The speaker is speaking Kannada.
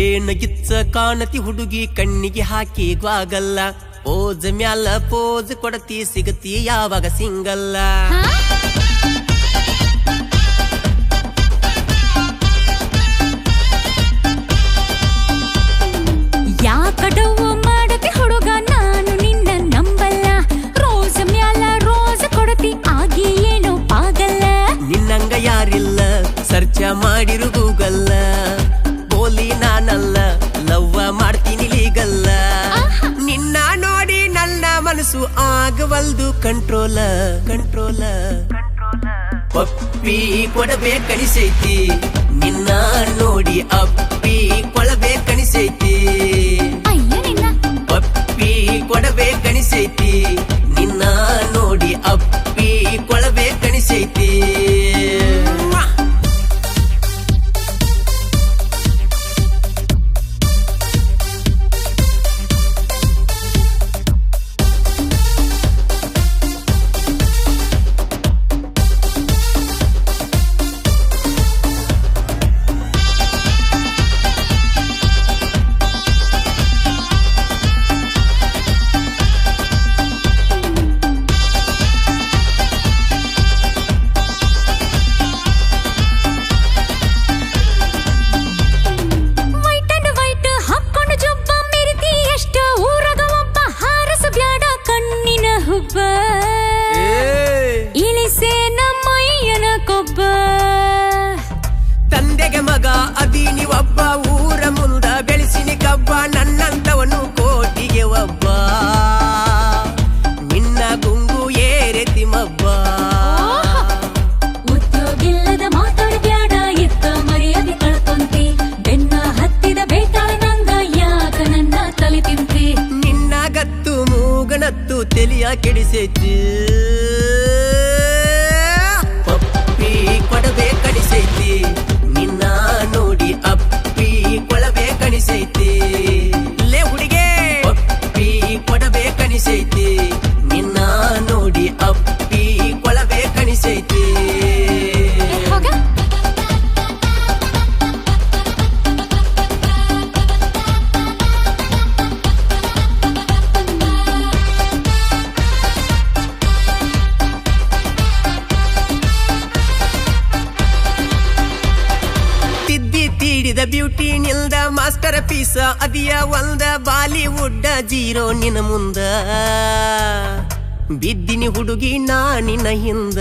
ಏನ ಗಿಚ್ಚ ಕಾಣತಿ ಹುಡುಗಿ ಕಣ್ಣಿಗೆ ಹಾಕಿ ಗ್ವಾಗಲ್ಲ ಪೋಜ್ ಮ್ಯಾಲ ಪೋಜ್ ಕೊಡತಿ ಸಿಗತಿ ಯಾವಾಗ ಸಿಂಗಲ್ಲ ಯಾಕಡವು ಮಾಡತಿ ಹುಡುಗ ನಾನು ನಿನ್ನ ನಂಬಲ್ಲ ರೋಜ್ ಮ್ಯಾಲ ರೋಜ್ ಕೊಡತಿ ಆಗಿ ಏನೋ ಪಾಗಲ್ಲ ನಿನ್ನಂಗ ಯಾರಿಲ್ಲ ಸರ್ಚ ಮಾಡಿರು ಗೂಗಲ್ಲ ಬೋಲಿ ನಾನಲ್ಲ ಲವ್ವ ಮಾಡ್ತೀನಿ ಲೀಗಲ್ಲ ನಿನ್ನ ನೋಡಿ ನನ್ನ ಮನಸ್ಸು ಆಗವಲ್ದು ಕಂಟ್ರೋಲ ಕಂಟ್ರೋಲ ಪಪ್ಪಿ ಕೊಡಬೇಕನಿಸೈತಿ ನಿನ್ನ ನೋಡಿ ಅಪ್ಪಿ ಕೊಳಬೇಕನಿಸೈತಿ ಪಪ್ಪಿ ಕೊಡಬೇಕನಿಸೈತಿ ನಿನ್ನ ನೋಡಿ ಅಪ್ಪಿ ಕೊಳಬೇಕನಿಸೈತಿ ಇಳಿಸೆ ನಮ್ಮಯ್ಯನ ಕೊಬ್ಬ ತಂದೆಗೆ ಮಗ ಅದೀನಿ ಒಬ್ಬ ಊರ ಮುಂದ ಬೆಳೆಸಿನಿ ಕಬ್ಬ ನನ್ನಂತವನು ಕೋಟಿಗೆ ಒಬ್ಬ ನಿನ್ನ ಗುಂಗು ಏರೆತಿ ಮಬ್ಬ ಉದ್ಯೋಗಿಲ್ಲದ ಮಾತಾಡ್ಬ್ಯಾಡ ಎತ್ತ ಮರ್ಯಾದೆ ಕಳ್ಕೊಂತಿ ಬೆನ್ನ ಹತ್ತಿದ ಬೇತಾಳ ನಂಗ ಯಾಕ ನನ್ನ ತಲೆ ತಿಂತಿ ನಿನ್ನ ಗತ್ತು ಮೂಗನತ್ತು ತೆಲಿಯ ಕೆಡಿಸೈತಿ ಪಪ್ಪಿ ಕೊಡಬೇಕನಿಸೈತಿ ನಿನ್ನ ನೋಡಿ ಅಪ್ಪಿ ಕೊಳಬೇಕನಿಸೈತಿ ಲೇ ಹುಡುಗೆ ಪಪ್ಪಿ ಕೊಡಬೇಕನಿಸೈತಿ ನಿನ್ನ ನೋಡಿ ಅಪ್ಪಿ ಕೊಳಬೇಕನಿಸೈತಿ ತೀಡಿದ ಬ್ಯೂಟಿ ನಿಲ್ದ ಮಾಸ್ಟರ್ ಪೀಸ ಅದಿಯ ಒಂದ ಬಾಲಿವುಡ್ ಜೀರೋ ನಿನ ಮುಂದ ಬಿದ್ದಿನಿ ಹುಡುಗಿ ನಾ ನಿನ್ನ ಹಿಂದ